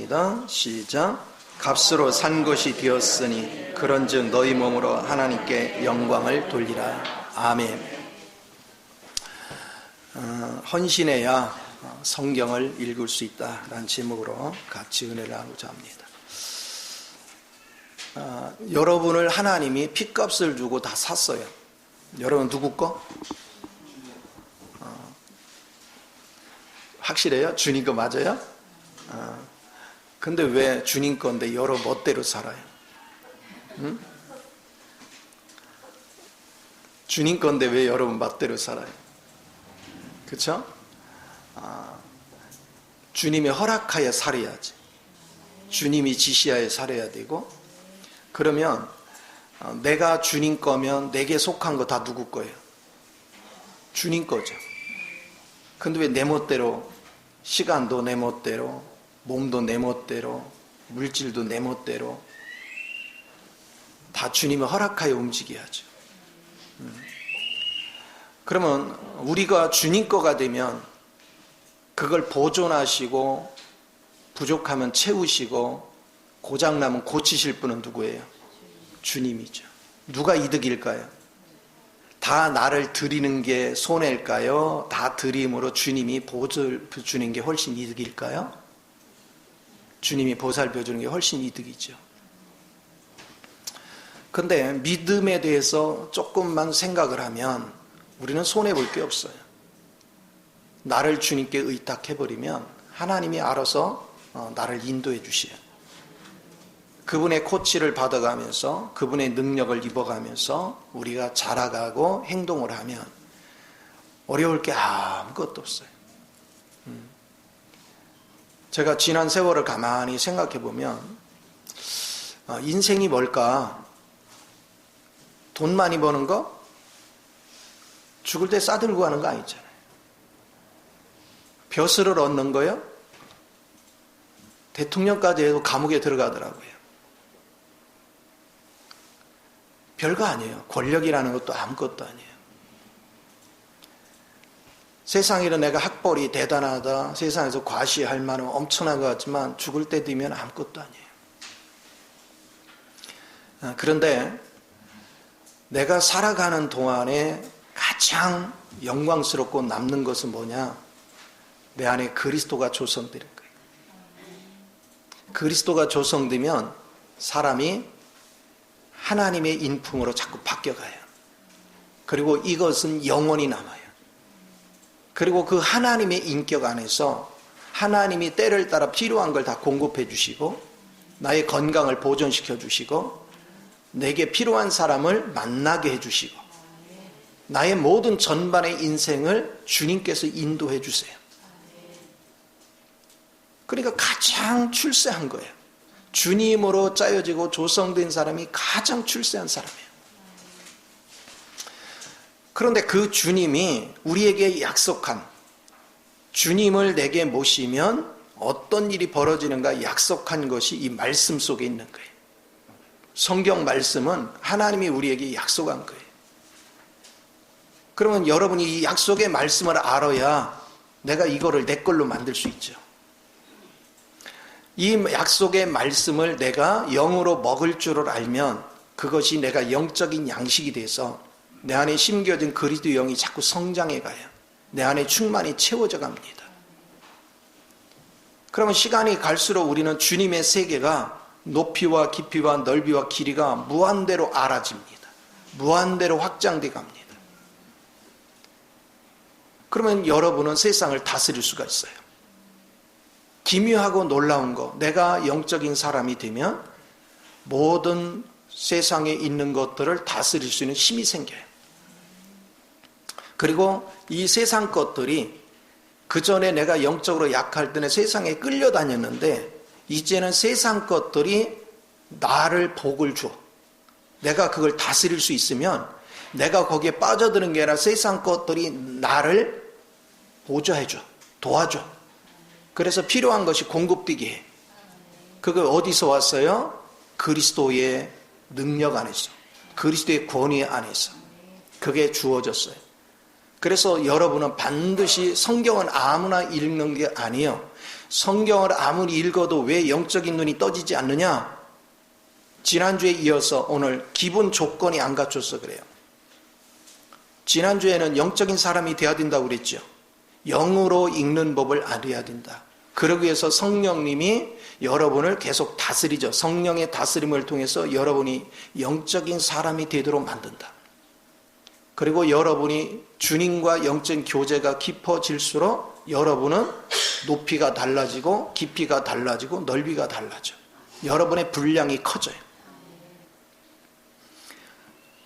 읽겠습니다. 시작. 값으로 산 것이 되었으니 그런즉 너희 몸으로 하나님께 영광을 돌리라. 아멘. 헌신해야 성경을 읽을 수 있다라는 제목으로 같이 은혜를 나누고자 합니다. 여러분을 하나님이 핏값을 주고 다 샀어요. 여러분 누구 거? 확실해요? 주님 거 맞아요? 근데 왜 주님 건데 여러분 멋대로 살아요? 응? 주님 건데 왜 여러분 멋대로 살아요? 그렇죠? 주님이 허락하여 살아야지. 주님이 지시하여 살아야 되고, 그러면 내가 주님 거면 내게 속한 거 다 누구 거예요? 주님 거죠. 근데 왜 내 멋대로, 시간도 내 멋대로, 몸도 내 멋대로, 물질도 내 멋대로, 다 주님이 허락하여 움직여야죠. 그러면 우리가 주님 거가 되면 그걸 보존하시고 부족하면 채우시고 고장나면 고치실 분은 누구예요? 주님이죠. 누가 이득일까요? 다 나를 드리는 게 손해일까요? 다 드림으로 주님이 보살펴 주는 게 훨씬 이득일까요? 주님이 보살펴 주는 게 훨씬 이득이죠. 근데 믿음에 대해서 조금만 생각을 하면 우리는 손해볼 게 없어요. 나를 주님께 의탁해버리면 하나님이 알아서 나를 인도해 주셔요. 그분의 코치를 받아가면서 그분의 능력을 입어가면서 우리가 자라가고 행동을 하면 어려울 게 아무것도 없어요. 제가 지난 세월을 가만히 생각해 보면 인생이 뭘까? 돈 많이 버는 거? 죽을 때 싸들고 가는 거 아니잖아요. 벼슬을 얻는 거요? 대통령까지 해도 감옥에 들어가더라고요. 별거 아니에요. 권력이라는 것도 아무것도 아니에요. 세상에는 내가 학벌이 대단하다, 세상에서 과시할 만한 엄청난 것 같지만 죽을 때 되면 아무것도 아니에요. 그런데 내가 살아가는 동안에 가장 영광스럽고 남는 것은 뭐냐? 내 안에 그리스도가 조성되는 거예요. 그리스도가 조성되면 사람이 하나님의 인품으로 자꾸 바뀌어가요. 그리고 이것은 영원히 남아요. 그리고 그 하나님의 인격 안에서 하나님이 때를 따라 필요한 걸 다 공급해 주시고 나의 건강을 보존시켜 주시고 내게 필요한 사람을 만나게 해 주시고 나의 모든 전반의 인생을 주님께서 인도해 주세요. 그러니까 가장 출세한 거예요. 주님으로 짜여지고 조성된 사람이 가장 출세한 사람이에요. 그런데 그 주님이 우리에게 약속한, 주님을 내게 모시면 어떤 일이 벌어지는가 약속한 것이 이 말씀 속에 있는 거예요. 성경 말씀은 하나님이 우리에게 약속한 거예요. 그러면 여러분이 이 약속의 말씀을 알아야 내가 이거를 내 걸로 만들 수 있죠. 이 약속의 말씀을 내가 영으로 먹을 줄을 알면 그것이 내가 영적인 양식이 돼서 내 안에 심겨진 그리스도 영이 자꾸 성장해 가요. 내 안에 충만히 채워져 갑니다. 그러면 시간이 갈수록 우리는 주님의 세계가 높이와 깊이와 넓이와 길이가 무한대로 알아집니다. 무한대로 확장돼 갑니다. 그러면 여러분은 세상을 다스릴 수가 있어요. 기묘하고 놀라운 거, 내가 영적인 사람이 되면 모든 세상에 있는 것들을 다스릴 수 있는 힘이 생겨요. 그리고 이 세상 것들이 그 전에 내가 영적으로 약할 때는 세상에 끌려다녔는데 이제는 세상 것들이 나를 복을 줘. 내가 그걸 다스릴 수 있으면 내가 거기에 빠져드는 게 아니라 세상 것들이 나를 보조해줘, 도와줘. 그래서 필요한 것이 공급되게 해. 그걸 어디서 왔어요? 그리스도의 능력 안에서, 그리스도의 권위 안에서 그게 주어졌어요. 그래서 여러분은 반드시 성경은 아무나 읽는 게 아니에요. 성경을 아무리 읽어도 왜 영적인 눈이 떠지지 않느냐? 지난주에 이어서 오늘 기본 조건이 안 갖춰서 그래요. 지난주에는 영적인 사람이 되어야 된다고 그랬죠. 영으로 읽는 법을 알아야 된다. 그러기 위해서 성령님이 여러분을 계속 다스리죠. 성령의 다스림을 통해서 여러분이 영적인 사람이 되도록 만든다. 그리고 여러분이 주님과 영적인 교제가 깊어질수록 여러분은 높이가 달라지고 깊이가 달라지고 넓이가 달라져. 여러분의 분량이 커져요.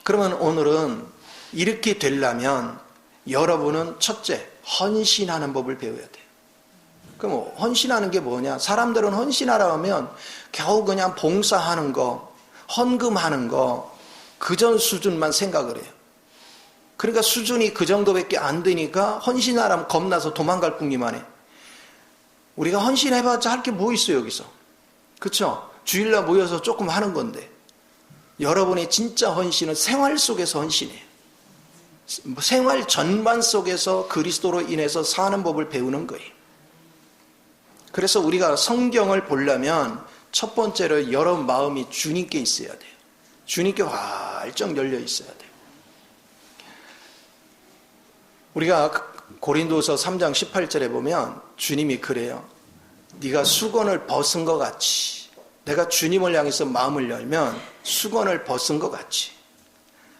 그러면 오늘은 이렇게 되려면 여러분은 첫째, 헌신하는 법을 배워야 돼요. 그럼 헌신하는 게 뭐냐? 사람들은 헌신하라 하면 겨우 그냥 봉사하는 거, 헌금하는 거, 그전 수준만 생각을 해요. 그러니까 수준이 그 정도밖에 안 되니까 헌신하라면 겁나서 도망갈 뿐이만 해. 우리가 헌신해봤자 할 게 뭐 있어요, 여기서? 그쵸? 주일날 모여서 조금 하는 건데. 여러분의 진짜 헌신은 생활 속에서 헌신이에요. 생활 전반 속에서 그리스도로 인해서 사는 법을 배우는 거예요. 그래서 우리가 성경을 보려면 첫 번째로 여러분 마음이 주님께 있어야 돼요. 주님께 활짝 열려 있어야 돼요. 우리가 고린도서 3장 18절에 보면 주님이 그래요. 네가 수건을 벗은 것 같이, 내가 주님을 향해서 마음을 열면 수건을 벗은 것 같이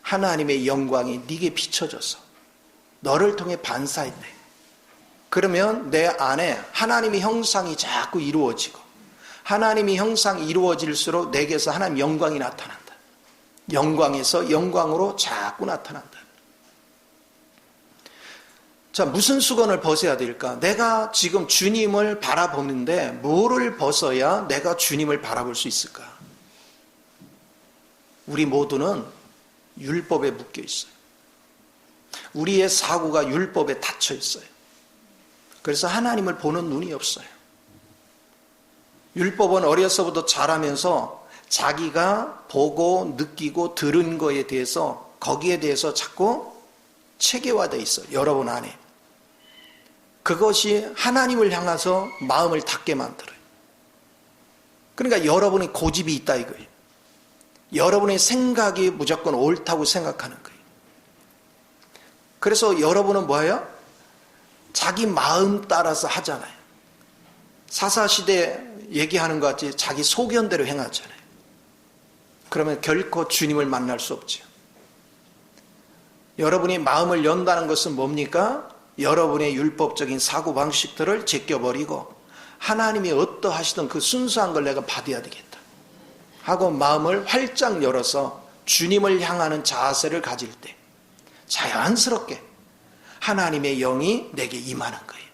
하나님의 영광이 네게 비춰져서 너를 통해 반사했네. 그러면 내 안에 하나님의 형상이 자꾸 이루어지고, 하나님의 형상이 이루어질수록 내게서 하나님의 영광이 나타난다. 영광에서 영광으로 자꾸 나타난다. 자, 무슨 수건을 벗어야 될까? 내가 지금 주님을 바라보는데 뭐를 벗어야 내가 주님을 바라볼 수 있을까? 우리 모두는 율법에 묶여 있어요. 우리의 사고가 율법에 닫혀 있어요. 그래서 하나님을 보는 눈이 없어요. 율법은 어려서부터 자라면서 자기가 보고 느끼고 들은 거에 대해서, 거기에 대해서 자꾸 체계화되어 있어요. 여러분 안에. 그것이 하나님을 향해서 마음을 닫게 만들어요. 그러니까 여러분의 고집이 있다 이거예요. 여러분의 생각이 무조건 옳다고 생각하는 거예요. 그래서 여러분은 뭐예요? 자기 마음 따라서 하잖아요. 사사시대 얘기하는 것 같이 자기 소견대로 행하잖아요. 그러면 결코 주님을 만날 수 없죠. 여러분이 마음을 연다는 것은 뭡니까? 여러분의 율법적인 사고방식들을 제껴버리고 하나님이 어떠하시던 그 순수한 걸 내가 받아야 되겠다 하고 마음을 활짝 열어서 주님을 향하는 자세를 가질 때 자연스럽게 하나님의 영이 내게 임하는 거예요.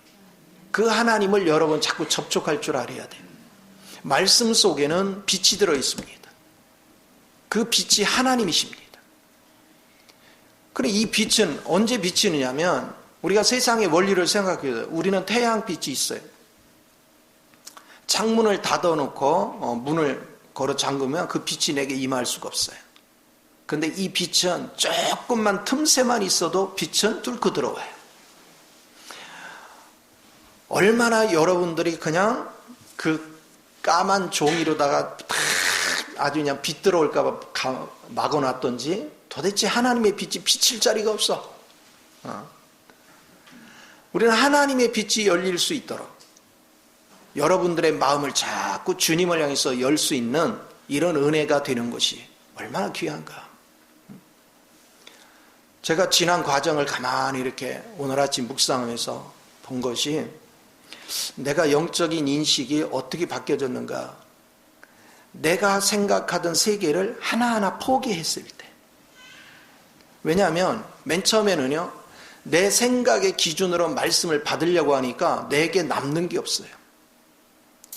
그 하나님을 여러분 자꾸 접촉할 줄 알아야 돼요. 말씀 속에는 빛이 들어 있습니다. 그 빛이 하나님이십니다. 그럼 이 빛은 언제 비치느냐면 우리가 세상의 원리를 생각해요. 우리는 태양빛이 있어요. 창문을 닫아놓고 문을 걸어 잠그면 그 빛이 내게 임할 수가 없어요. 근데 이 빛은 조금만 틈새만 있어도 빛은 뚫고 들어와요. 얼마나 여러분들이 그냥 그 까만 종이로다가 아주 그냥 빛 들어올까 봐 막아놨던지 도대체 하나님의 빛이 비칠 자리가 없어. 우리는 하나님의 빛이 열릴 수 있도록 여러분들의 마음을 자꾸 주님을 향해서 열 수 있는 이런 은혜가 되는 것이 얼마나 귀한가. 제가 지난 과정을 가만히 이렇게 오늘 아침 묵상하면서 본 것이 내가 영적인 인식이 어떻게 바뀌어졌는가. 내가 생각하던 세계를 하나하나 포기했을 때. 왜냐하면 맨 처음에는요, 내 생각의 기준으로 말씀을 받으려고 하니까 내게 남는 게 없어요.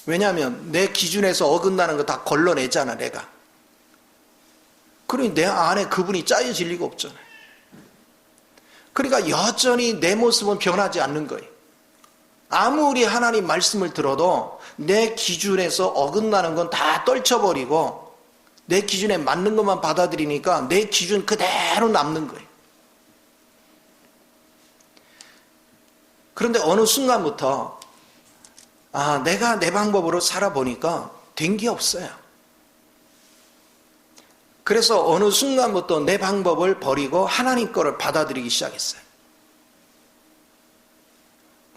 왜냐하면 내 기준에서 어긋나는 거 다 걸러내잖아, 내가. 그러니 내 안에 그분이 짜여질 리가 없잖아요. 그러니까 여전히 내 모습은 변하지 않는 거예요. 아무리 하나님 말씀을 들어도 내 기준에서 어긋나는 건 다 떨쳐버리고 내 기준에 맞는 것만 받아들이니까 내 기준 그대로 남는 거예요. 그런데 어느 순간부터 내가 내 방법으로 살아보니까 된 게 없어요. 그래서 어느 순간부터 내 방법을 버리고 하나님 거를 받아들이기 시작했어요.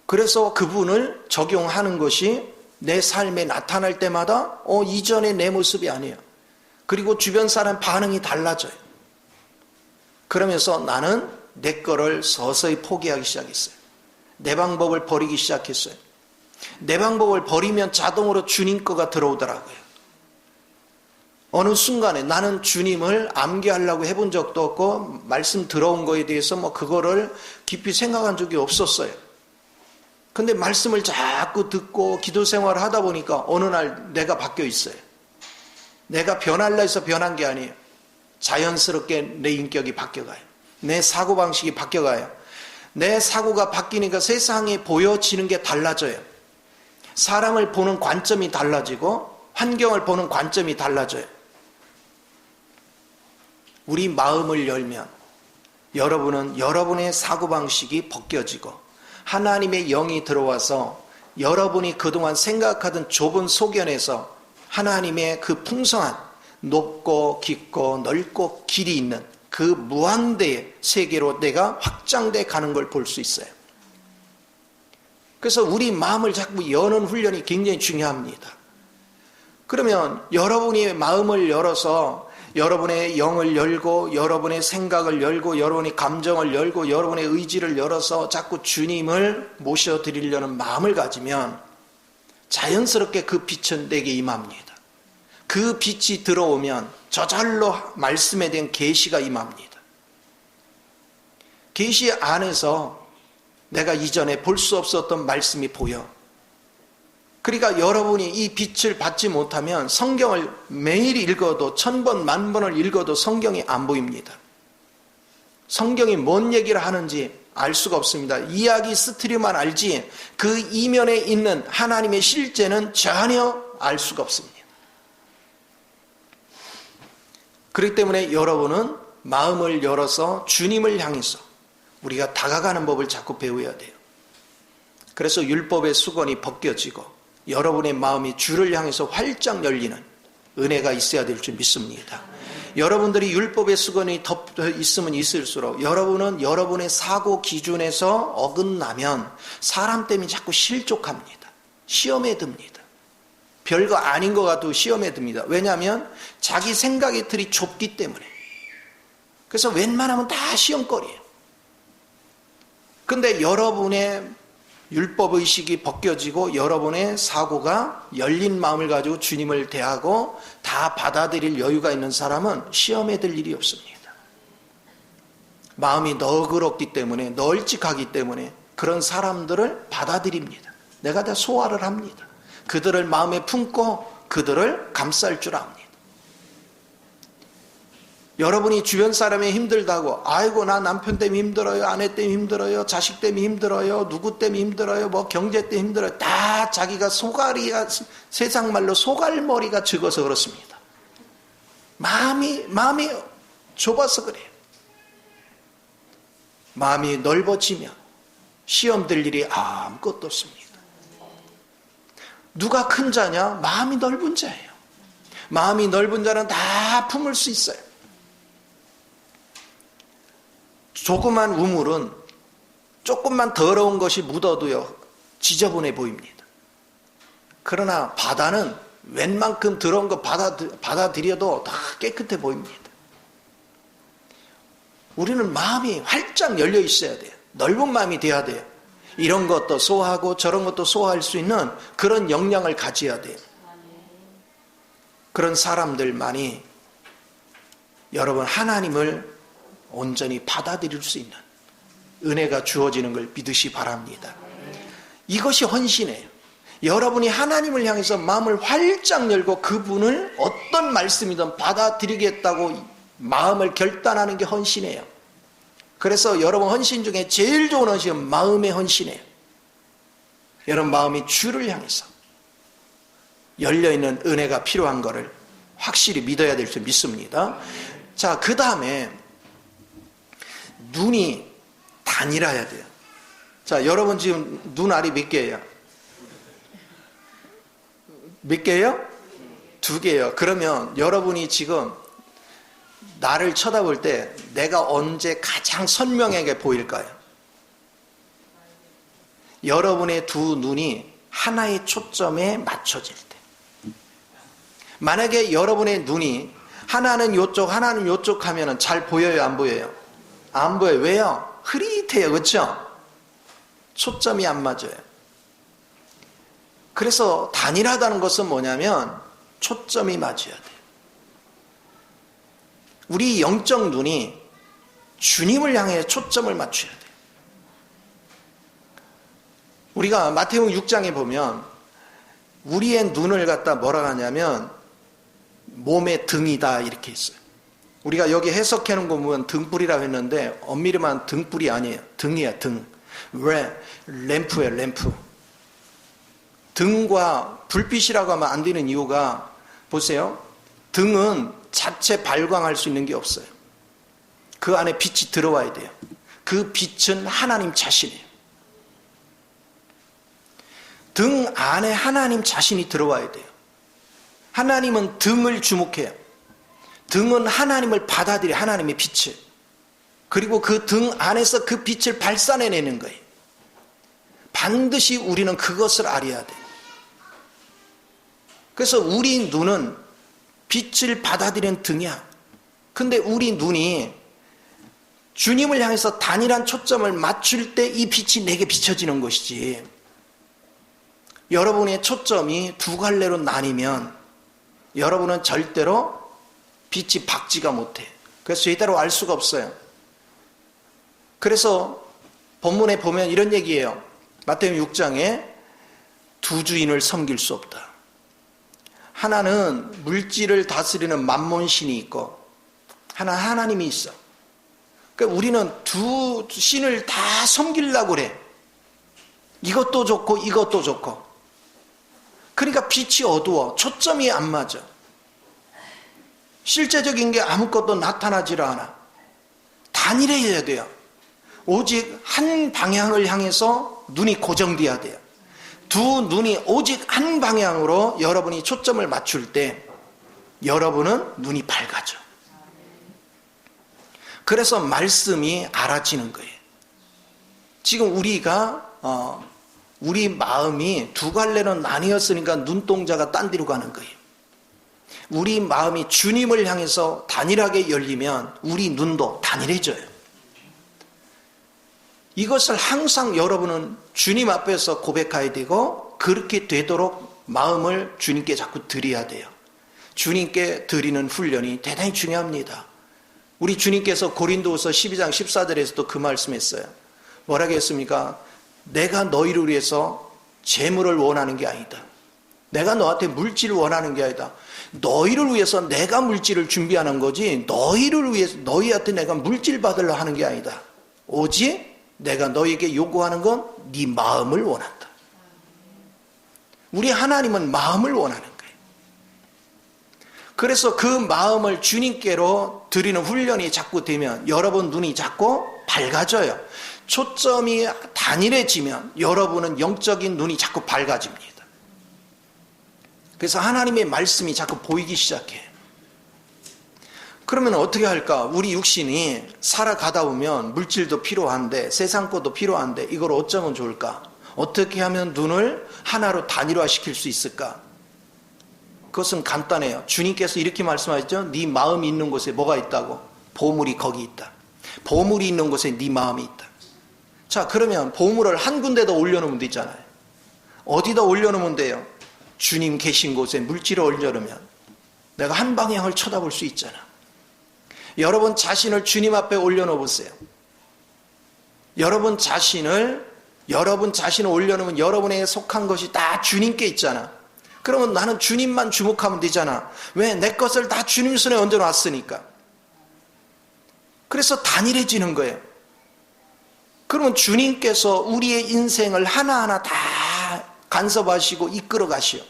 그래서 그분을 적용하는 것이 내 삶에 나타날 때마다 이전의 내 모습이 아니에요. 그리고 주변 사람 반응이 달라져요. 그러면서 나는 내 거를 서서히 포기하기 시작했어요. 내 방법을 버리기 시작했어요. 내 방법을 버리면 자동으로 주님 거가 들어오더라고요. 어느 순간에 나는 주님을 암기하려고 해본 적도 없고 말씀 들어온 거에 대해서 그거를 깊이 생각한 적이 없었어요. 근데 말씀을 자꾸 듣고 기도 생활을 하다 보니까 어느 날 내가 바뀌어 있어요. 내가 변할라 해서 변한 게 아니에요. 자연스럽게 내 인격이 바뀌어가요. 내 사고방식이 바뀌어가요. 내 사고가 바뀌니까 세상에 보여지는 게 달라져요. 사람을 보는 관점이 달라지고 환경을 보는 관점이 달라져요. 우리 마음을 열면 여러분은 여러분의 사고방식이 벗겨지고 하나님의 영이 들어와서 여러분이 그동안 생각하던 좁은 소견에서 하나님의 그 풍성한 높고 깊고 넓고 길이 있는 그 무한대의 세계로 내가 확장돼 가는 걸 볼 수 있어요. 그래서 우리 마음을 자꾸 여는 훈련이 굉장히 중요합니다. 그러면 여러분이 마음을 열어서 여러분의 영을 열고 여러분의 생각을 열고 여러분의 감정을 열고 여러분의 의지를 열어서 자꾸 주님을 모셔드리려는 마음을 가지면 자연스럽게 그 빛은 내게 임합니다. 그 빛이 들어오면 저절로 말씀에 대한 계시가 임합니다. 계시 안에서 내가 이전에 볼 수 없었던 말씀이 보여. 그러니까 여러분이 이 빛을 받지 못하면 성경을 매일 읽어도 1000번, 10,000번을 읽어도 성경이 안 보입니다. 성경이 뭔 얘기를 하는지 알 수가 없습니다. 이야기 스토리만 알지 그 이면에 있는 하나님의 실제는 전혀 알 수가 없습니다. 그렇기 때문에 여러분은 마음을 열어서 주님을 향해서 우리가 다가가는 법을 자꾸 배워야 돼요. 그래서 율법의 수건이 벗겨지고 여러분의 마음이 주를 향해서 활짝 열리는 은혜가 있어야 될 줄 믿습니다. 여러분들이 율법의 수건이 덮여 있으면 있을수록 여러분은 여러분의 사고 기준에서 어긋나면 사람 때문에 자꾸 실족합니다. 시험에 듭니다. 별거 아닌 것 같아도 시험에 듭니다. 왜냐하면 자기 생각의 틀이 좁기 때문에. 그래서 웬만하면 다 시험거리예요. 근데 여러분의 율법의식이 벗겨지고 여러분의 사고가 열린 마음을 가지고 주님을 대하고 다 받아들일 여유가 있는 사람은 시험에 들 일이 없습니다. 마음이 너그럽기 때문에 널찍하기 때문에 그런 사람들을 받아들입니다. 내가 다 소화를 합니다. 그들을 마음에 품고 그들을 감쌀 줄 압니다. 여러분이 주변 사람이 힘들다고 아이고 나 남편 때문에 힘들어요, 아내 때문에 힘들어요, 자식 때문에 힘들어요, 누구 때문에 힘들어요, 경제 때문에 힘들어요. 다 자기가 소갈이가 세상 말로 소갈머리가 적어서 그렇습니다. 마음이 좁아서 그래요. 마음이 넓어지면 시험 들 일이 아무것도 없습니다. 누가 큰 자냐? 마음이 넓은 자예요. 마음이 넓은 자는 다 품을 수 있어요. 조그만 우물은 조금만 더러운 것이 묻어도요 지저분해 보입니다. 그러나 바다는 웬만큼 더러운 거 받아들여도 다 깨끗해 보입니다. 우리는 마음이 활짝 열려 있어야 돼요. 넓은 마음이 돼야 돼요. 이런 것도 소화하고 저런 것도 소화할 수 있는 그런 역량을 가져야 돼요. 그런 사람들만이 여러분 하나님을 온전히 받아들일 수 있는 은혜가 주어지는 걸 믿으시 바랍니다. 이것이 헌신이에요. 여러분이 하나님을 향해서 마음을 활짝 열고 그분을 어떤 말씀이든 받아들이겠다고 마음을 결단하는 게 헌신이에요. 그래서 여러분 헌신 중에 제일 좋은 헌신은 마음의 헌신이에요. 여러분 마음이 주를 향해서 열려있는 은혜가 필요한 것을 확실히 믿어야 될 줄 믿습니다. 자, 그 다음에 눈이 단일해야 돼요. 자, 여러분 지금 눈알이 몇 개예요? 몇 개예요? 2개예요. 그러면 여러분이 지금 나를 쳐다볼 때 내가 언제 가장 선명하게 보일까요? 여러분의 두 눈이 하나의 초점에 맞춰질 때. 만약에 여러분의 눈이 하나는 이쪽 하나는 이쪽 하면 잘 보여요, 안 보여요? 안 보여요. 왜요? 흐릿해요. 그렇죠? 초점이 안 맞아요. 그래서 단일하다는 것은 뭐냐면 초점이 맞아야 돼요. 우리 영적 눈이 주님을 향해 초점을 맞춰야 돼요. 우리가 마태복음 6장에 보면 우리의 눈을 갖다 뭐라 하냐면 몸의 등이다 이렇게 있어요. 우리가 여기 해석해 놓은 거 보면 등불이라고 했는데 엄밀히 말하면 등불이 아니에요. 등이야, 등. 왜? 램프예요, 램프. 등과 불빛이라고 하면 안 되는 이유가 보세요. 등은 자체 발광할 수 있는 게 없어요. 그 안에 빛이 들어와야 돼요. 그 빛은 하나님 자신이에요. 등 안에 하나님 자신이 들어와야 돼요. 하나님은 등을 주목해요. 등은 하나님을 받아들여 하나님의 빛을. 그리고 그 등 안에서 그 빛을 발산해내는 거예요. 반드시 우리는 그것을 알아야 돼요. 그래서 우리 눈은 빛을 받아들이는 등이야. 근데 우리 눈이 주님을 향해서 단일한 초점을 맞출 때 이 빛이 내게 비춰지는 것이지. 여러분의 초점이 두 갈래로 나뉘면 여러분은 절대로 빛이 밝지가 못해. 그래서 제대로 알 수가 없어요. 그래서 본문에 보면 이런 얘기예요. 마태복음 6장에 두 주인을 섬길 수 없다. 하나는 물질을 다스리는 만몬신이 있고 하나 하나님이 있어. 그러니까 우리는 두 신을 다 섬기려고 그래. 이것도 좋고 이것도 좋고. 그러니까 빛이 어두워. 초점이 안 맞아. 실제적인 게 아무것도 나타나질 않아. 단일해야 돼요. 오직 한 방향을 향해서 눈이 고정돼야 돼요. 두 눈이 오직 한 방향으로 여러분이 초점을 맞출 때 여러분은 눈이 밝아져. 그래서 말씀이 알아지는 거예요. 지금 우리가 우리 마음이 두 갈래로 나뉘었으니까 눈동자가 딴 데로 가는 거예요. 우리 마음이 주님을 향해서 단일하게 열리면 우리 눈도 단일해져요. 이것을 항상 여러분은 주님 앞에서 고백해야 되고 그렇게 되도록 마음을 주님께 자꾸 드려야 돼요. 주님께 드리는 훈련이 대단히 중요합니다. 우리 주님께서 고린도후서 12장 14절에서도 그 말씀했어요. 뭐라고 했습니까? 내가 너희를 위해서 재물을 원하는 게 아니다. 내가 너한테 물질을 원하는 게 아니다. 너희를 위해서 내가 물질을 준비하는 거지 너희를 위해서 너희한테 내가 물질 받으려 하는 게 아니다. 오직 내가 너희에게 요구하는 건 네 마음을 원한다. 우리 하나님은 마음을 원하는 거예요. 그래서 그 마음을 주님께로 드리는 훈련이 자꾸 되면 여러분 눈이 자꾸 밝아져요. 초점이 단일해지면 여러분은 영적인 눈이 자꾸 밝아집니다. 그래서 하나님의 말씀이 자꾸 보이기 시작해요. 그러면 어떻게 할까? 우리 육신이 살아가다 보면 물질도 필요한데 세상 것도 필요한데 이걸 어쩌면 좋을까? 어떻게 하면 눈을 하나로 단일화시킬 수 있을까? 그것은 간단해요. 주님께서 이렇게 말씀하셨죠. 네 마음이 있는 곳에 뭐가 있다고? 보물이 거기 있다. 보물이 있는 곳에 네 마음이 있다. 자, 그러면 보물을 한 군데다 올려놓으면 되잖아요. 어디다 올려놓으면 돼요? 주님 계신 곳에 물질을 올려놓으면 내가 한 방향을 쳐다볼 수 있잖아. 여러분 자신을 주님 앞에 올려놓으세요. 여러분 자신을 올려놓으면 여러분에게 속한 것이 다 주님께 있잖아. 그러면 나는 주님만 주목하면 되잖아. 왜? 내 것을 다 주님 손에 얹어놨으니까. 그래서 단일해지는 거예요. 그러면 주님께서 우리의 인생을 하나하나 다 간섭하시고 이끌어 가시오.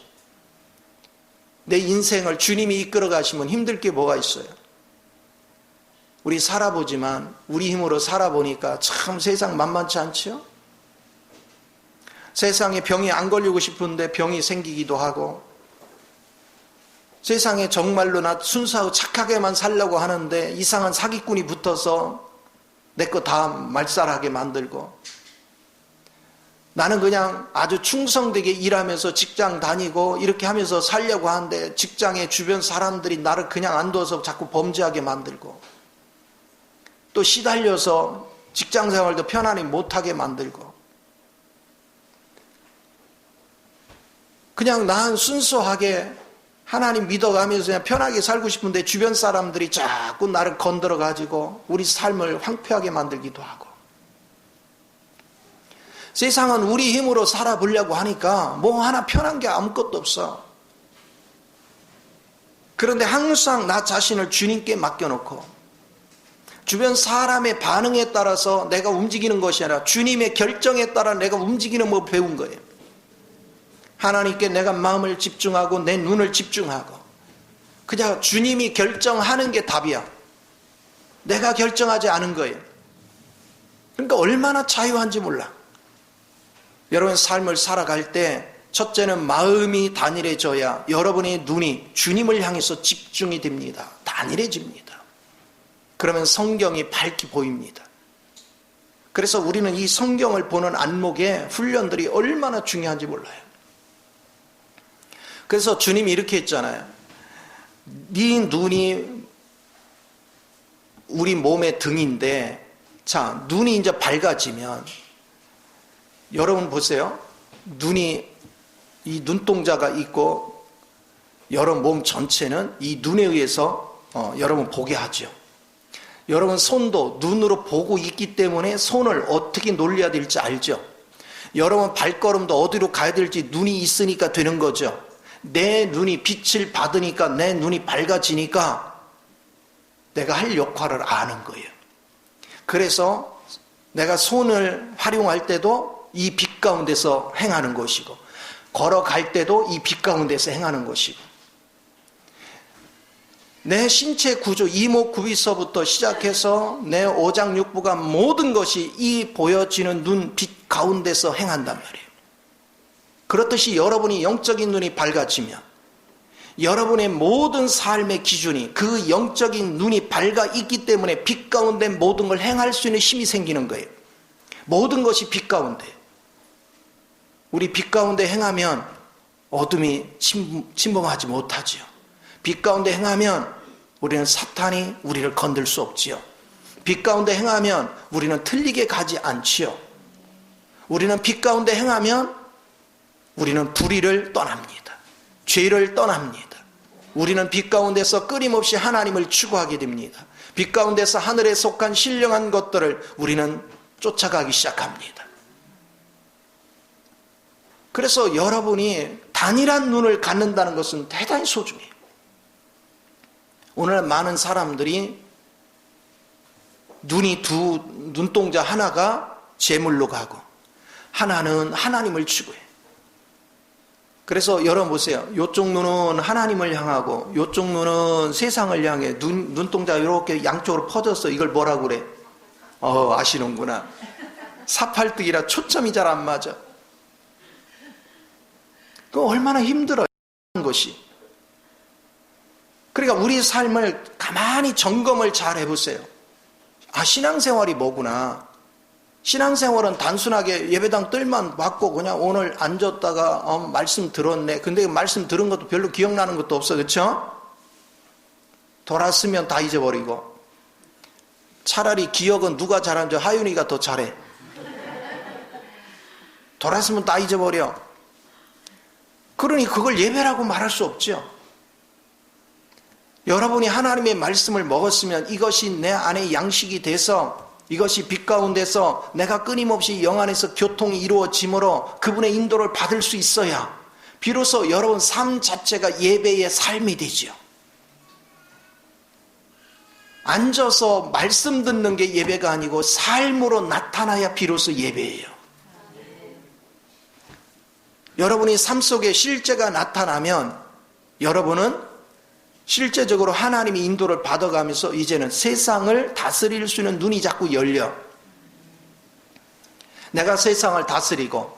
내 인생을 주님이 이끌어 가시면 힘들 게 뭐가 있어요? 우리 살아보지만 우리 힘으로 살아보니까 참 세상 만만치 않죠? 세상에 병이 안 걸리고 싶은데 병이 생기기도 하고 세상에 정말로 나 순수하고 착하게만 살려고 하는데 이상한 사기꾼이 붙어서 내 거 다 말살하게 만들고, 나는 그냥 아주 충성되게 일하면서 직장 다니고 이렇게 하면서 살려고 하는데 직장의 주변 사람들이 나를 그냥 안 둬서 자꾸 범죄하게 만들고, 또 시달려서 직장 생활도 편안히 못하게 만들고, 그냥 난 순수하게 하나님 믿어가면서 그냥 편하게 살고 싶은데 주변 사람들이 자꾸 나를 건드려가지고 우리 삶을 황폐하게 만들기도 하고, 세상은 우리 힘으로 살아보려고 하니까 뭐 하나 편한 게 아무것도 없어. 그런데 항상 나 자신을 주님께 맡겨놓고 주변 사람의 반응에 따라서 내가 움직이는 것이 아니라 주님의 결정에 따라 내가 움직이는 법 배운 거예요. 하나님께 내가 마음을 집중하고 내 눈을 집중하고 그냥 주님이 결정하는 게 답이야. 내가 결정하지 않은 거예요. 그러니까 얼마나 자유한지 몰라. 여러분 삶을 살아갈 때 첫째는 마음이 단일해져야 여러분의 눈이 주님을 향해서 집중이 됩니다. 단일해집니다. 그러면 성경이 밝게 보입니다. 그래서 우리는 이 성경을 보는 안목의 훈련들이 얼마나 중요한지 몰라요. 그래서 주님이 이렇게 했잖아요. 네 눈이 우리 몸의 등인데, 자, 눈이 이제 밝아지면 여러분 보세요. 눈이 이 눈동자가 있고 여러분 몸 전체는 이 눈에 의해서 여러분 보게 하죠. 여러분 손도 눈으로 보고 있기 때문에 손을 어떻게 놀려야 될지 알죠. 여러분 발걸음도 어디로 가야 될지 눈이 있으니까 되는 거죠. 내 눈이 빛을 받으니까 내 눈이 밝아지니까 내가 할 역할을 아는 거예요. 그래서 내가 손을 활용할 때도 이 빛 가운데서 행하는 것이고, 걸어갈 때도 이 빛 가운데서 행하는 것이고, 내 신체 구조, 이목구비서부터 시작해서 내 오장육부가 모든 것이 이 보여지는 눈, 빛 가운데서 행한단 말이에요. 그렇듯이 여러분이 영적인 눈이 밝아지면 여러분의 모든 삶의 기준이 그 영적인 눈이 밝아 있기 때문에 빛 가운데 모든 걸 행할 수 있는 힘이 생기는 거예요. 모든 것이 빛 가운데. 우리 빛 가운데 행하면 어둠이 침범하지 못하지요. 빛 가운데 행하면 우리는 사탄이 우리를 건들 수 없지요. 빛 가운데 행하면 우리는 틀리게 가지 않지요. 우리는 빛 가운데 행하면 우리는 불의를 떠납니다. 죄를 떠납니다. 우리는 빛 가운데서 끊임없이 하나님을 추구하게 됩니다. 빛 가운데서 하늘에 속한 신령한 것들을 우리는 쫓아가기 시작합니다. 그래서 여러분이 단일한 눈을 갖는다는 것은 대단히 소중해요. 오늘 많은 사람들이 눈이 두 눈동자 하나가 재물로 가고 하나는 하나님을 추구해. 그래서 여러분 보세요. 이쪽 눈은 하나님을 향하고 이쪽 눈은 세상을 향해 눈동자가 이렇게 양쪽으로 퍼져서 이걸 뭐라고 그래? 아시는구나. 사팔뜨기라 초점이 잘 안 맞아. 그 얼마나 힘들어요, 것이. 그러니까 우리 삶을 가만히 점검을 잘 해보세요. 신앙생활이 뭐구나. 신앙생활은 단순하게 예배당 뜰만 받고 그냥 오늘 앉았다가 말씀 들었네. 근데 말씀 들은 것도 별로 기억나는 것도 없어. 그렇죠? 돌았으면 다 잊어버리고. 차라리 기억은 누가 잘하는지 하윤이가 더 잘해. 돌았으면 다 잊어버려. 그러니 그걸 예배라고 말할 수 없죠. 여러분이 하나님의 말씀을 먹었으면 이것이 내 안에 양식이 돼서 이것이 빛 가운데서 내가 끊임없이 영 안에서 교통이 이루어지므로 그분의 인도를 받을 수 있어야 비로소 여러분 삶 자체가 예배의 삶이 되죠. 앉아서 말씀 듣는 게 예배가 아니고 삶으로 나타나야 비로소 예배예요. 여러분이 삶 속에 실제가 나타나면 여러분은 실제적으로 하나님의 인도를 받아가면서 이제는 세상을 다스릴 수 있는 눈이 자꾸 열려. 내가 세상을 다스리고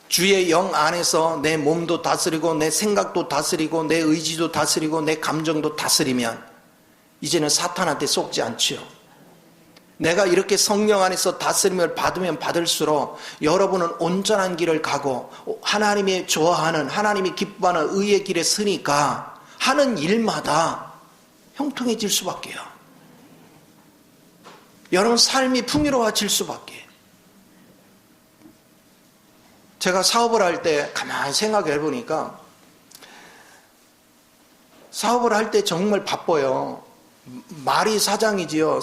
주의 영 안에서 내 몸도 다스리고 내 생각도 다스리고 내 의지도 다스리고 내 감정도 다스리면 이제는 사탄한테 속지 않지요. 내가 이렇게 성령 안에서 다스림을 받으면 받을수록 여러분은 온전한 길을 가고 하나님이 좋아하는, 하나님이 기뻐하는 의의 길에 서니까 하는 일마다 형통해질 수밖에요. 여러분 삶이 풍요로워질 수밖에. 제가 사업을 할 때 가만히 생각해 보니까 사업을 할 때 정말 바빠요. 말이 사장이지요.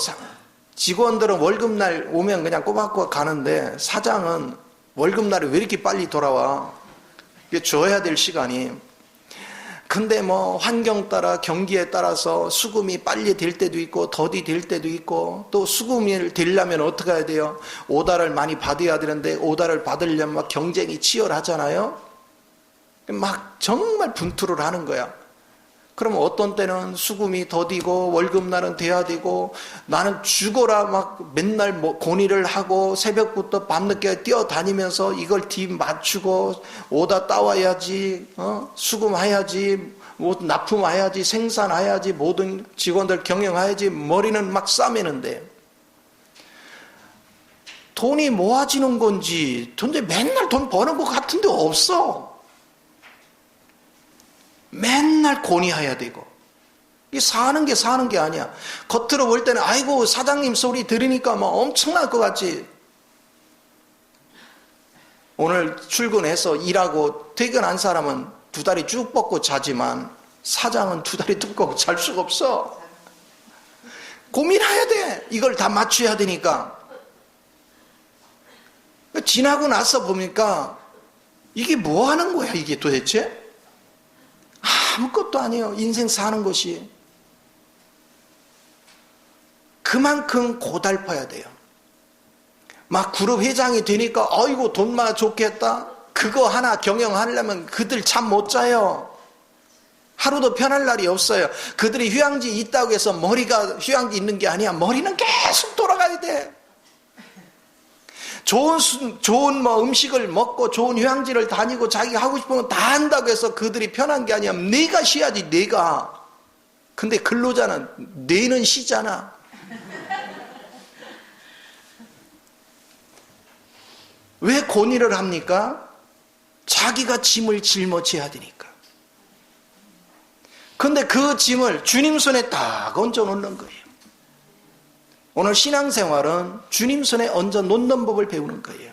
직원들은 월급날 오면 그냥 꼬박꼬박 가는데 사장은 월급날이 왜 이렇게 빨리 돌아와? 이게 줘야 될 시간이. 근데 뭐 환경 따라 경기에 따라서 수금이 빨리 될 때도 있고 더디 될 때도 있고 또 수금을 되려면 어떻게 해야 돼요? 오다를 많이 받아야 되는데 오다를 받으려면 막 경쟁이 치열하잖아요. 막 정말 분투를 하는 거야. 그러면 어떤 때는 수금이 더디고 월급날은 돼야 되고 나는 죽어라 막 맨날 뭐 고니를 하고 새벽부터 밤늦게 뛰어다니면서 이걸 뒤 맞추고 오다 따와야지, 수금해야지, 뭐 납품해야지, 생산해야지, 모든 직원들 경영해야지 머리는 막 싸매는데 돈이 모아지는 건지 근데 맨날 돈 버는 것 같은데 없어. 맨날 고뇌해야 되고 이 사는 게 아니야. 겉으로 볼 때는 아이고 사장님 소리 들으니까 뭐 엄청날 것 같지. 오늘 출근해서 일하고 퇴근한 사람은 두 다리 쭉 뻗고 자지만 사장은 두 다리 쭉 뻗고 잘 수가 없어. 고민해야 돼. 이걸 다 맞춰야 되니까. 지나고 나서 보니까 이게 뭐 하는 거야 이게 도대체? 아무것도 아니에요. 인생 사는 것이. 그만큼 고달파야 돼요. 막 그룹 회장이 되니까 아이고 돈만 좋겠다. 그거 하나 경영하려면 그들 잠 못 자요. 하루도 편할 날이 없어요. 그들이 휴양지 있다고 해서 머리가 휴양지 있는 게 아니야. 머리는 계속 돌아가야 돼. 좋은 뭐 음식을 먹고 좋은 휴양지를 다니고 자기가 하고 싶은 거 다 한다고 해서 그들이 편한 게 아니야. 내가 쉬어야지 내가. 근데 근로자는 내는 쉬잖아. 왜 고뇌를 합니까? 자기가 짐을 짊어져야 되니까. 근데 그 짐을 주님 손에 딱 얹어 놓는 거예요. 오늘 신앙생활은 주님 손에 얹어 놓는 법을 배우는 거예요.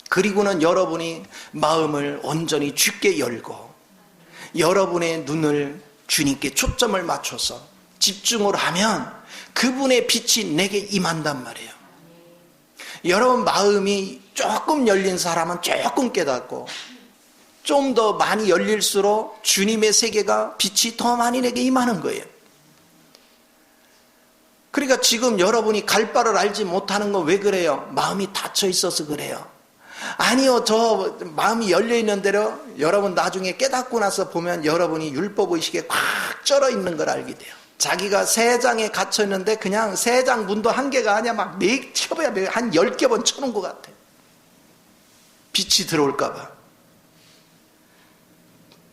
그리고는 여러분이 마음을 온전히 주께 열고 여러분의 눈을 주님께 초점을 맞춰서 집중을 하면 그분의 빛이 내게 임한단 말이에요. 여러분 마음이 조금 열린 사람은 조금 깨닫고 좀 더 많이 열릴수록 주님의 세계가 빛이 더 많이 내게 임하는 거예요. 그러니까 지금 여러분이 갈 바를 알지 못하는 건 왜 그래요? 마음이 닫혀 있어서 그래요. 아니요, 저 마음이 열려 있는 대로 여러분 나중에 깨닫고 나서 보면 여러분이 율법의식에 꽉 쩔어 있는 걸 알게 돼요. 자기가 세 장에 갇혀 있는데 그냥 세 장 문도 한 개가 아니야. 막 쳐봐야 한 10개 쳐놓은 것 같아. 빛이 들어올까 봐.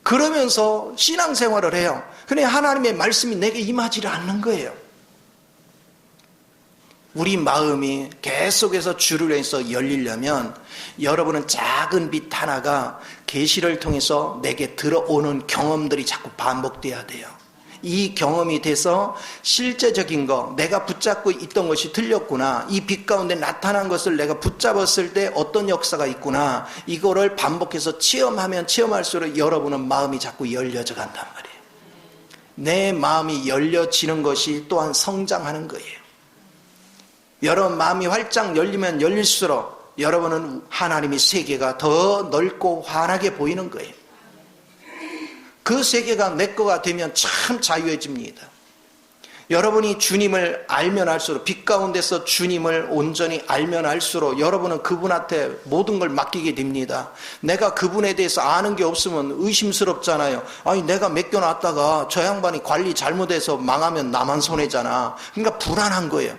그러면서 신앙생활을 해요. 근데 하나님의 말씀이 내게 임하지를 않는 거예요. 우리 마음이 계속해서 주를 위해서 열리려면 여러분은 작은 빛 하나가 계시를 통해서 내게 들어오는 경험들이 자꾸 반복돼야 돼요. 이 경험이 돼서 실제적인 거, 내가 붙잡고 있던 것이 틀렸구나, 이 빛 가운데 나타난 것을 내가 붙잡았을 때 어떤 역사가 있구나, 이거를 반복해서 체험하면 체험할수록 여러분은 마음이 자꾸 열려져 간단 말이에요. 내 마음이 열려지는 것이 또한 성장하는 거예요. 여러분 마음이 활짝 열리면 열릴수록 여러분은 하나님의 세계가 더 넓고 환하게 보이는 거예요. 그 세계가 내 거가 되면 참 자유해집니다. 여러분이 주님을 알면 알수록, 빛 가운데서 주님을 온전히 알면 알수록 여러분은 그분한테 모든 걸 맡기게 됩니다. 내가 그분에 대해서 아는 게 없으면 의심스럽잖아요. 아니 내가 맡겨놨다가 저 양반이 관리 잘못해서 망하면 나만 손해잖아. 그러니까 불안한 거예요.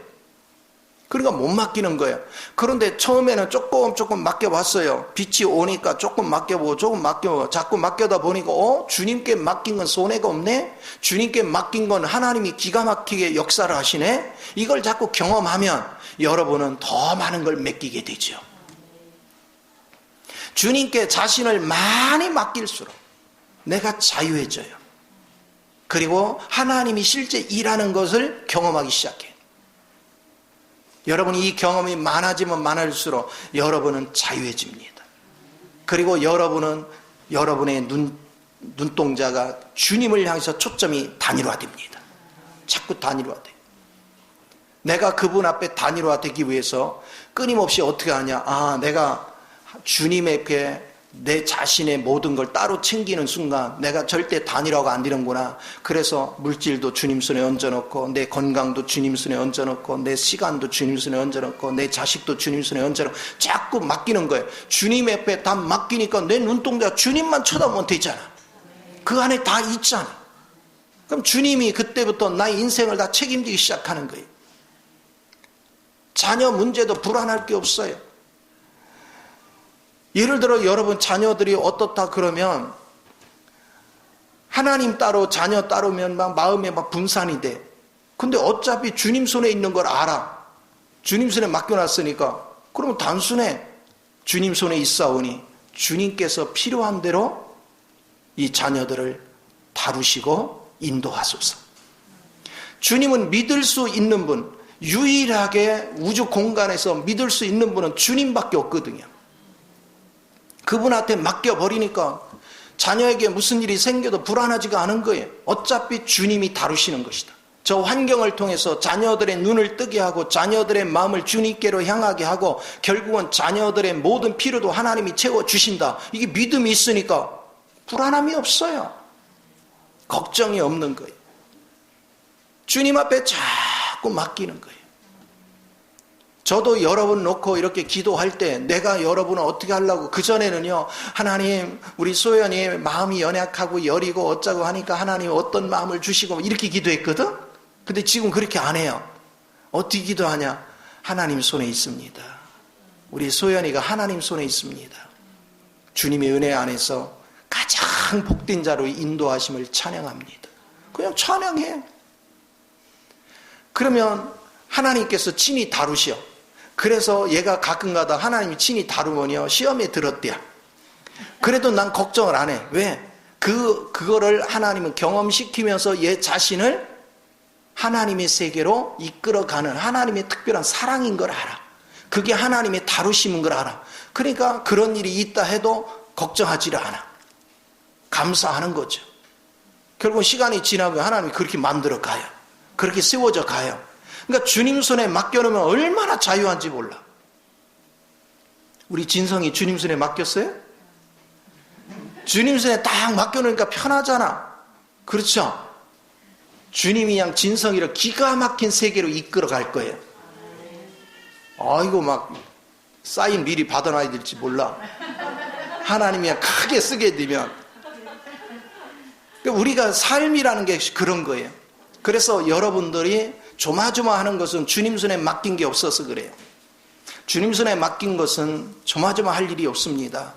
그러니까 못 맡기는 거예요. 그런데 처음에는 조금 맡겨봤어요. 빛이 오니까 조금 맡겨보고 조금 맡겨보고 자꾸 맡겨다 보니까 주님께 맡긴 건 손해가 없네? 주님께 맡긴 건 하나님이 기가 막히게 역사를 하시네? 이걸 자꾸 경험하면 여러분은 더 많은 걸 맡기게 되죠. 주님께 자신을 많이 맡길수록 내가 자유해져요. 그리고 하나님이 실제 일하는 것을 경험하기 시작해요. 여러분이 이 경험이 많아지면 많아질수록 여러분은 자유해집니다. 그리고 여러분은 여러분의 눈동자가 주님을 향해서 초점이 단일화됩니다. 자꾸 단일화돼요. 내가 그분 앞에 단일화되기 위해서 끊임없이 어떻게 하냐. 내가 주님에게 내 자신의 모든 걸 따로 챙기는 순간 내가 절대 단일화가 안 되는구나. 그래서 물질도 주님 손에 얹어놓고 내 건강도 주님 손에 얹어놓고 내 시간도 주님 손에 얹어놓고 내 자식도 주님 손에 얹어놓고 자꾸 맡기는 거예요. 주님 앞에 다 맡기니까 내 눈동자 주님만 쳐다보면 되잖아. 그 안에 다 있잖아. 그럼 주님이 그때부터 나의 인생을 다 책임지기 시작하는 거예요. 자녀 문제도 불안할 게 없어요. 예를 들어 여러분 자녀들이 어떻다 그러면 하나님 따로 자녀 따로면 막 마음에 막 분산이 돼. 근데 어차피 주님 손에 있는 걸 알아. 주님 손에 맡겨놨으니까 그러면 단순해. 주님 손에 있사오니 주님께서 필요한 대로 이 자녀들을 다루시고 인도하소서. 주님은 믿을 수 있는 분, 유일하게 우주 공간에서 믿을 수 있는 분은 주님밖에 없거든요. 그분한테 맡겨버리니까 자녀에게 무슨 일이 생겨도 불안하지가 않은 거예요. 어차피 주님이 다루시는 것이다. 저 환경을 통해서 자녀들의 눈을 뜨게 하고 자녀들의 마음을 주님께로 향하게 하고 결국은 자녀들의 모든 필요도 하나님이 채워주신다. 이게 믿음이 있으니까 불안함이 없어요. 걱정이 없는 거예요. 주님 앞에 자꾸 맡기는 거예요. 저도 여러분 놓고 이렇게 기도할 때 내가 여러분을 어떻게 하려고 그전에는요. 하나님 우리 소연이 마음이 연약하고 여리고 어쩌고 하니까 하나님 어떤 마음을 주시고 이렇게 기도했거든. 근데 지금 그렇게 안 해요. 어떻게 기도하냐. 하나님 손에 있습니다. 우리 소연이가 하나님 손에 있습니다. 주님의 은혜 안에서 가장 복된 자로 인도하심을 찬양합니다. 그냥 찬양해. 그러면 하나님께서 친히 다루셔. 그래서 얘가 가끔가다 하나님이 친히 다루면요 시험에 들었대요. 그래도 난 걱정을 안 해. 왜? 그거를 하나님은 경험시키면서 얘 자신을 하나님의 세계로 이끌어가는 하나님의 특별한 사랑인 걸 알아. 그게 하나님의 다루심인 걸 알아. 그러니까 그런 일이 있다 해도 걱정하지를 않아. 감사하는 거죠. 결국 시간이 지나면 하나님이 그렇게 만들어 가요. 그렇게 세워져 가요. 그러니까 주님 손에 맡겨놓으면 얼마나 자유한지 몰라. 우리 진성이 주님 손에 맡겼어요? 주님 손에 딱 맡겨놓으니까 편하잖아. 그렇죠? 주님이 그냥 진성이를 기가 막힌 세계로 이끌어 갈 거예요. 아이고 막 사인 미리 받아놔야 될지 몰라. 하나님이 그냥 크게 쓰게 되면. 우리가 삶이라는 게 그런 거예요. 그래서 여러분들이 조마조마하는 것은 주님 손에 맡긴 게 없어서 그래요. 주님 손에 맡긴 것은 조마조마할 일이 없습니다.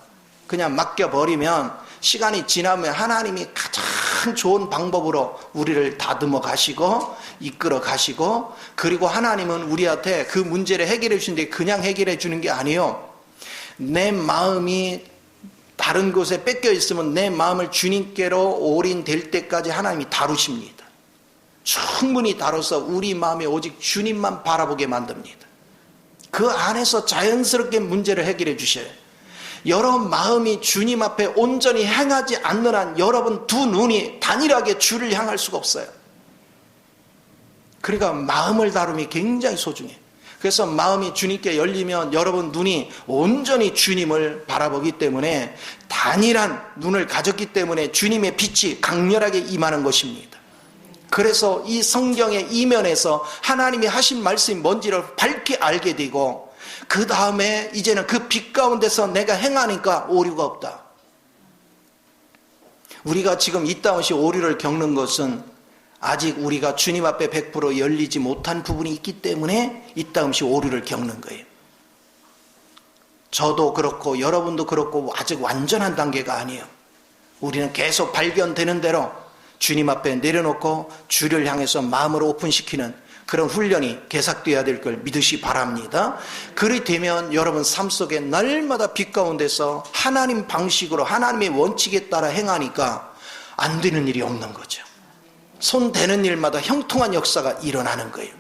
그냥 맡겨버리면 시간이 지나면 하나님이 가장 좋은 방법으로 우리를 다듬어 가시고 이끌어 가시고 그리고 하나님은 우리한테 그 문제를 해결해 주시는데 그냥 해결해 주는 게 아니에요. 내 마음이 다른 곳에 뺏겨 있으면 내 마음을 주님께로 올인될 때까지 하나님이 다루십니다. 충분히 다뤄서 우리 마음에 오직 주님만 바라보게 만듭니다. 그 안에서 자연스럽게 문제를 해결해 주셔요. 여러분 마음이 주님 앞에 온전히 행하지 않는 한 여러분 두 눈이 단일하게 주를 향할 수가 없어요. 그러니까 마음을 다룸이 굉장히 소중해요. 그래서 마음이 주님께 열리면 여러분 눈이 온전히 주님을 바라보기 때문에 단일한 눈을 가졌기 때문에 주님의 빛이 강렬하게 임하는 것입니다. 그래서 이 성경의 이면에서 하나님이 하신 말씀이 뭔지를 밝게 알게 되고 그 다음에 이제는 그 빛 가운데서 내가 행하니까 오류가 없다. 우리가 지금 이 땅없이 오류를 겪는 것은 아직 우리가 주님 앞에 100% 열리지 못한 부분이 있기 때문에 이따금씩 오류를 겪는 거예요. 저도 그렇고 여러분도 그렇고 아직 완전한 단계가 아니에요. 우리는 계속 발견되는 대로 주님 앞에 내려놓고 주를 향해서 마음을 오픈시키는 그런 훈련이 계속되어야 될 걸 믿으시 바랍니다. 그리 되면 여러분 삶 속에 날마다 빛 가운데서 하나님 방식으로 하나님의 원칙에 따라 행하니까 안 되는 일이 없는 거죠. 손 대는 일마다 형통한 역사가 일어나는 거예요.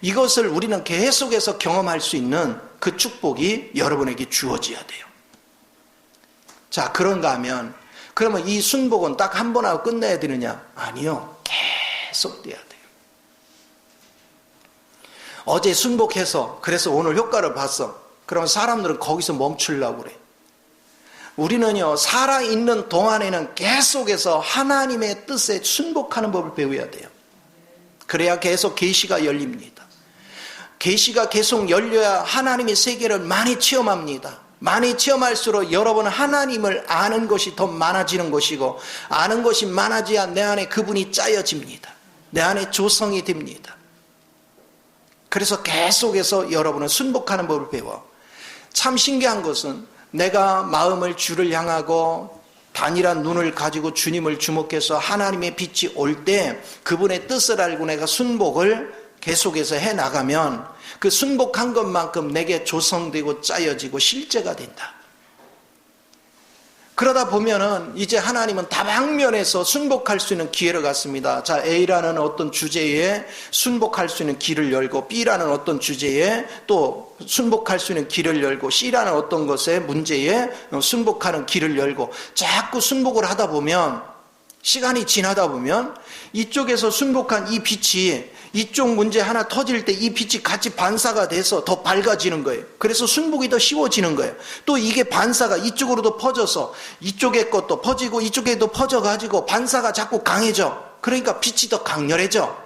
이것을 우리는 계속해서 경험할 수 있는 그 축복이 여러분에게 주어져야 돼요. 자, 그런가 하면 그러면 이 순복은 딱 한 번 하고 끝내야 되느냐? 아니요. 계속 돼야 돼요. 어제 순복해서 그래서 오늘 효과를 봤어. 그러면 사람들은 거기서 멈추려고 그래. 우리는요, 살아있는 동안에는 계속해서 하나님의 뜻에 순복하는 법을 배워야 돼요. 그래야 계속 계시가 열립니다. 계시가 계속 열려야 하나님의 세계를 많이 체험합니다. 많이 체험할수록 여러분은 하나님을 아는 것이 더 많아지는 것이고, 아는 것이 많아져야 내 안에 그분이 짜여집니다. 내 안에 조성이 됩니다. 그래서 계속해서 여러분은 순복하는 법을 배워. 참 신기한 것은 내가 마음을 주를 향하고 단일한 눈을 가지고 주님을 주목해서 하나님의 빛이 올 때 그분의 뜻을 알고 내가 순복을 계속해서 해나가면 그 순복한 것만큼 내게 조성되고 짜여지고 실제가 된다. 그러다 보면은 이제 하나님은 다방면에서 순복할 수 있는 기회를 갖습니다. 자, A라는 어떤 주제에 순복할 수 있는 길을 열고, B라는 어떤 주제에 또 순복할 수 있는 길을 열고, C라는 어떤 것에 문제에 순복하는 길을 열고, 자꾸 순복을 하다 보면, 시간이 지나다 보면 이쪽에서 순복한 이 빛이 이쪽 문제 하나 터질 때 이 빛이 같이 반사가 돼서 더 밝아지는 거예요. 그래서 순복이 더 쉬워지는 거예요. 또 이게 반사가 이쪽으로도 퍼져서 이쪽의 것도 퍼지고 이쪽에도 퍼져가지고 반사가 자꾸 강해져. 그러니까 빛이 더 강렬해져.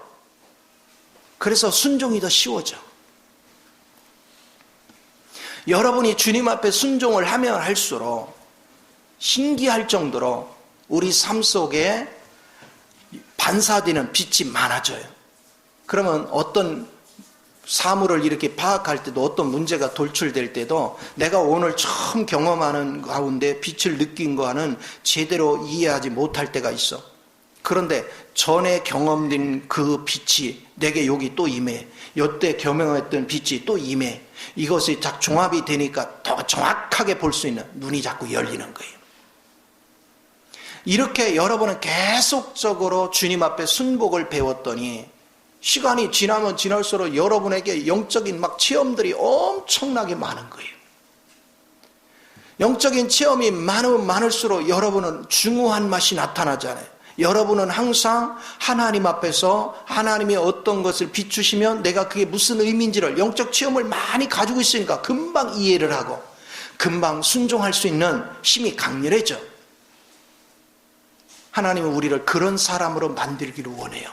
그래서 순종이 더 쉬워져. 여러분이 주님 앞에 순종을 하면 할수록 신기할 정도로 우리 삶 속에 반사되는 빛이 많아져요. 그러면 어떤 사물을 이렇게 파악할 때도, 어떤 문제가 돌출될 때도 내가 오늘 처음 경험하는 가운데 빛을 느낀 거와는 제대로 이해하지 못할 때가 있어. 그런데 전에 경험된 그 빛이 내게 여기 또 임해. 이때 경험했던 빛이 또 임해. 이것이 딱 종합이 되니까 더 정확하게 볼 수 있는 눈이 자꾸 열리는 거예요. 이렇게 여러분은 계속적으로 주님 앞에 순복을 배웠더니 시간이 지나면 지날수록 여러분에게 영적인 막 체험들이 엄청나게 많은 거예요. 영적인 체험이 많으면 많을수록 여러분은 중후한 맛이 나타나잖아요. 여러분은 항상 하나님 앞에서 하나님이 어떤 것을 비추시면 내가 그게 무슨 의미인지를 영적 체험을 많이 가지고 있으니까 금방 이해를 하고 금방 순종할 수 있는 힘이 강렬해져. 하나님은 우리를 그런 사람으로 만들기를 원해요.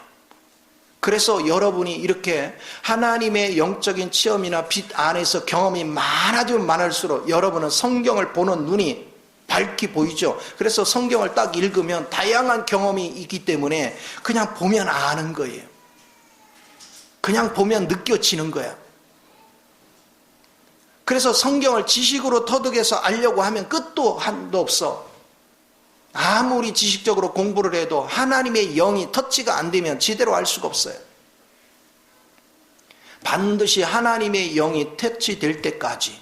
그래서 여러분이 이렇게 하나님의 영적인 체험이나 빛 안에서 경험이 많아지면 많을수록 여러분은 성경을 보는 눈이 밝게 보이죠. 그래서 성경을 딱 읽으면 다양한 경험이 있기 때문에 그냥 보면 아는 거예요. 그냥 보면 느껴지는 거야. 그래서 성경을 지식으로 터득해서 알려고 하면 끝도 한도 없어. 아무리 지식적으로 공부를 해도 하나님의 영이 터치가 안 되면 제대로 알 수가 없어요. 반드시 하나님의 영이 터치될 때까지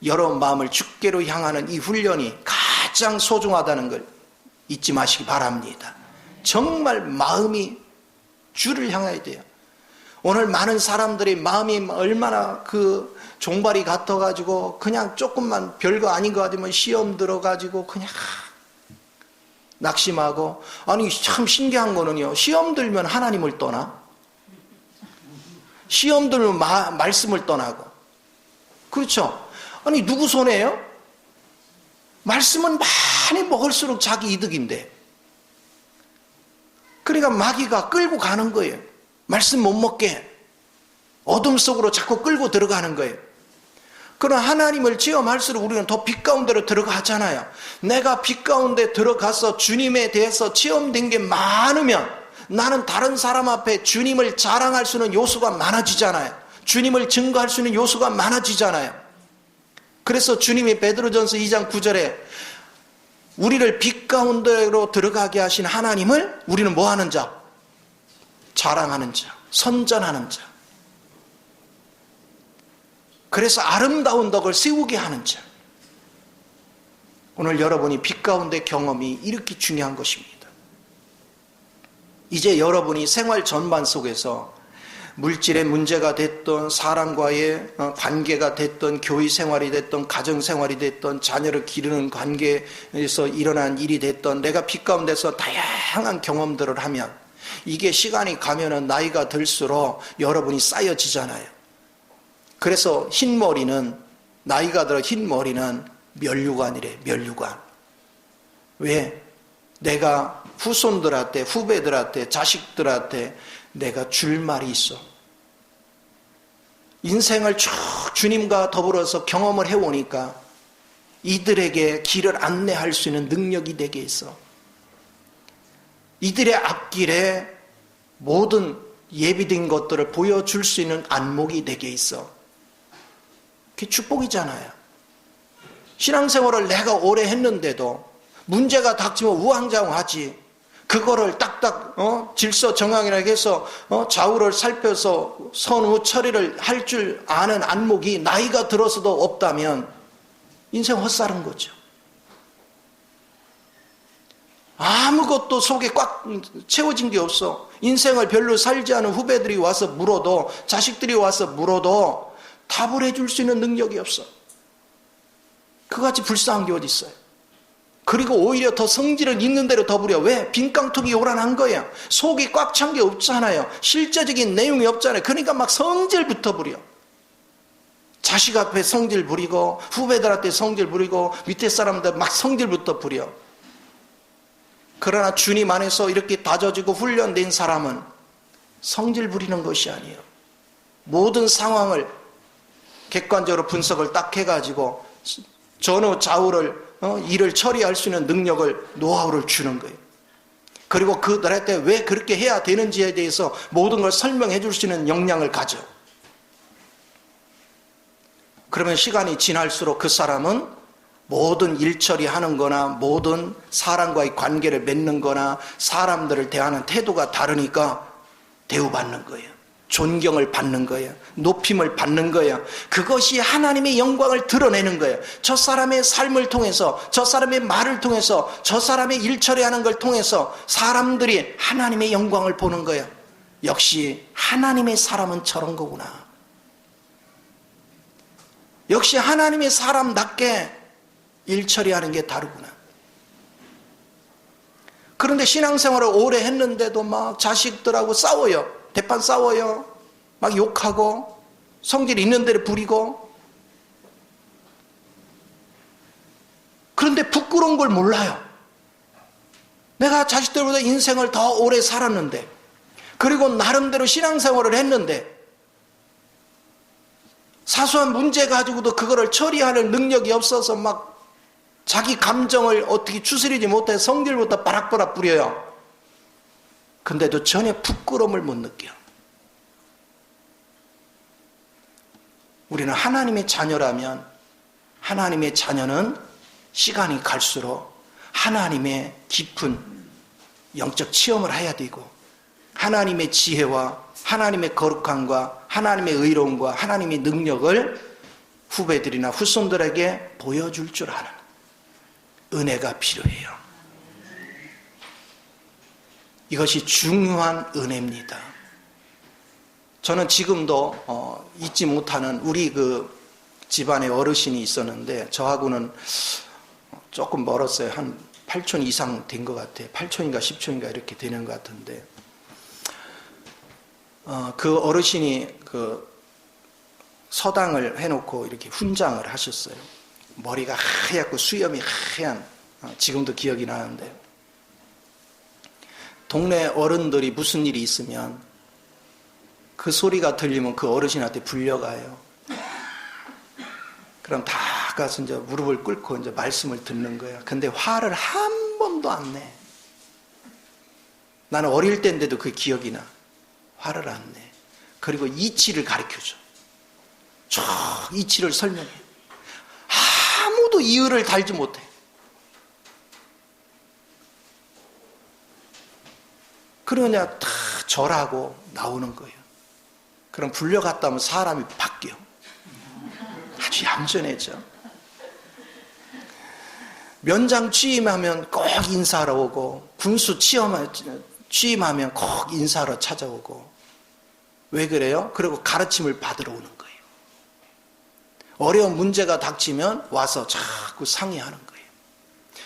여러분 마음을 주께로 향하는 이 훈련이 가장 소중하다는 걸 잊지 마시기 바랍니다. 정말 마음이 주를 향해야 돼요. 오늘 많은 사람들이 마음이 얼마나 그 종발이 같아가지고 그냥 조금만 별거 아닌 거 같으면 시험 들어가지고 그냥 낙심하고. 아니 참 신기한 거는요, 시험 들면 하나님을 떠나, 시험 들면 말씀을 떠나고. 그렇죠? 아니 누구 손해요? 말씀은 많이 먹을수록 자기 이득인데. 그러니까 마귀가 끌고 가는 거예요. 말씀 못 먹게 어둠 속으로 자꾸 끌고 들어가는 거예요. 그러나 하나님을 체험할수록 우리는 더 빛 가운데로 들어가잖아요. 내가 빛 가운데 들어가서 주님에 대해서 체험된 게 많으면 나는 다른 사람 앞에 주님을 자랑할 수 있는 요소가 많아지잖아요. 주님을 증거할 수 있는 요소가 많아지잖아요. 그래서 주님이 베드로전서 2장 9절에 우리를 빛 가운데로 들어가게 하신 하나님을 우리는 뭐 하는 자? 자랑하는 자, 선전하는 자. 그래서 아름다운 덕을 세우게 하는 자. 오늘 여러분이 빛 가운데 경험이 이렇게 중요한 것입니다. 이제 여러분이 생활 전반 속에서 물질의 문제가 됐던, 사람과의 관계가 됐던, 교회 생활이 됐던, 가정 생활이 됐던, 자녀를 기르는 관계에서 일어난 일이 됐던, 내가 빛 가운데서 다양한 경험들을 하면 이게 시간이 가면은 나이가 들수록 여러분이 쌓여지잖아요. 그래서 흰머리는, 나이가 들어 흰머리는 면류관이래, 면류관. 왜? 내가 후손들한테, 후배들한테, 자식들한테 내가 줄 말이 있어. 인생을 쭉 주님과 더불어서 경험을 해오니까 이들에게 길을 안내할 수 있는 능력이 내게 있어. 이들의 앞길에 모든 예비된 것들을 보여줄 수 있는 안목이 내게 있어. 그게 축복이잖아요. 신앙생활을 내가 오래 했는데도 문제가 닥치면 우왕좌왕하지. 그거를 딱딱 질서 정황이라고 해서 좌우를 살펴서 선후 처리를 할 줄 아는 안목이 나이가 들어서도 없다면 인생 헛살은 거죠. 아무것도 속에 꽉 채워진 게 없어. 인생을 별로 살지 않은 후배들이 와서 물어도, 자식들이 와서 물어도 답을 해줄 수 있는 능력이 없어. 그같이 불쌍한 게 어디 있어요. 그리고 오히려 더 성질을 있는 대로 더 부려. 왜? 빈깡통이 요란한 거야. 속이 꽉 찬 게 없잖아요. 실제적인 내용이 없잖아요. 그러니까 막 성질부터 부려. 자식 앞에 성질 부리고, 후배들한테 성질 부리고, 밑에 사람들 막 성질부터 부려. 그러나 주님 안에서 이렇게 다져지고 훈련된 사람은 성질 부리는 것이 아니에요. 모든 상황을 객관적으로 분석을 딱 해가지고 전후 좌우를 일을 처리할 수 있는 능력을, 노하우를 주는 거예요. 그리고 그들한테 왜 그렇게 해야 되는지에 대해서 모든 걸 설명해 줄 수 있는 역량을 가져. 그러면 시간이 지날수록 그 사람은 모든 일 처리하는 거나 모든 사람과의 관계를 맺는 거나 사람들을 대하는 태도가 다르니까 대우받는 거예요. 존경을 받는 거예요. 높임을 받는 거예요. 그것이 하나님의 영광을 드러내는 거예요. 저 사람의 삶을 통해서, 저 사람의 말을 통해서, 저 사람의 일 처리하는 걸 통해서 사람들이 하나님의 영광을 보는 거예요. 역시 하나님의 사람은 저런 거구나. 역시 하나님의 사람답게 일 처리하는 게 다르구나. 그런데 신앙생활을 오래 했는데도 막 자식들하고 싸워요. 대판 싸워요. 막 욕하고 성질 있는 대로 부리고. 그런데 부끄러운 걸 몰라요. 내가 자식들보다 인생을 더 오래 살았는데, 그리고 나름대로 신앙생활을 했는데 사소한 문제 가지고도 그거를 처리하는 능력이 없어서 막 자기 감정을 어떻게 추스리지 못해 성질부터 바락바락 부려요. 근데도 전혀 부끄러움을 못 느껴. 우리는 하나님의 자녀라면 하나님의 자녀는 시간이 갈수록 하나님의 깊은 영적 체험을 해야 되고, 하나님의 지혜와 하나님의 거룩함과 하나님의 의로움과 하나님의 능력을 후배들이나 후손들에게 보여줄 줄 아는 은혜가 필요해요. 이것이 중요한 은혜입니다. 저는 지금도 잊지 못하는 우리 그 집안에 어르신이 있었는데, 저하고는 조금 멀었어요. 한 8촌 이상 된 것 같아요. 8촌인가 10촌인가 이렇게 되는 것 같은데, 그 어르신이 그 서당을 해놓고 이렇게 훈장을 하셨어요. 머리가 하얗고 수염이 하얀, 지금도 기억이 나는데, 동네 어른들이 무슨 일이 있으면 그 소리가 들리면 그 어르신한테 불려가요. 그럼 다 가서 이제 무릎을 꿇고 이제 말씀을 듣는 거야. 근데 화를 한 번도 안 내. 나는 어릴 때인데도 그 기억이 나. 화를 안 내. 그리고 이치를 가르쳐줘. 저 이치를 설명해. 아무도 이의를 달지 못해. 그러냐 다 절하고 나오는 거예요. 그럼 불려갔다 하면 사람이 바뀌어. 아주 얌전해져. 면장 취임하면 꼭 인사하러 오고, 군수 취임하면 꼭 인사하러 찾아오고. 왜 그래요? 그리고 가르침을 받으러 오는 거예요. 어려운 문제가 닥치면 와서 자꾸 상의하는 거예요.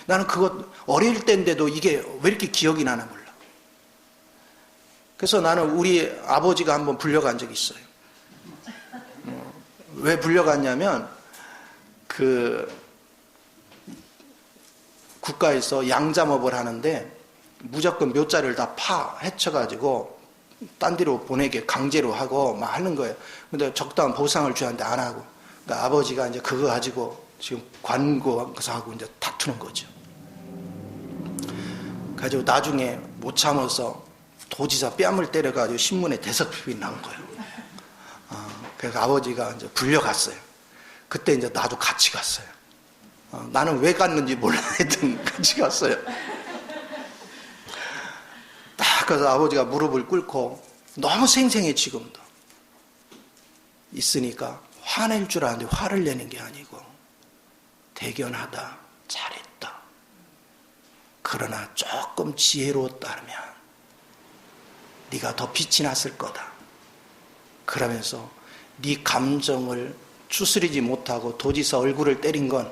나는 그것 어릴 때인데도 이게 왜 이렇게 기억이 나나 몰라. 그래서 나는 우리 아버지가 한번 불려간 적이 있어요. 왜 불려갔냐면 국가에서 양잠업을 하는데 무조건 묘자를 다 해쳐가지고 딴 데로 보내게 강제로 하고 막 하는 거예요. 근데 적당한 보상을 줘야 하는데 안 하고. 그러니까 아버지가 이제 그거 가지고 지금 관고하고 이제 다투는 거죠. 가지고 나중에 못 참아서 도지사 뺨을 때려가지고 신문에 대서특필이 나온 거예요. 그래서 아버지가 이제 불려갔어요. 그때 이제 나도 같이 갔어요. 나는 왜 갔는지 몰라 하여튼 같이 갔어요. 딱 그래서 아버지가 무릎을 꿇고 너무 생생해 지금도 있으니까 화낼 줄 아는데 화를 내는 게 아니고 대견하다, 잘했다. 그러나 조금 지혜로웠다면 네가 더 빛이 났을 거다. 그러면서 네 감정을 추스리지 못하고 도지사 얼굴을 때린 건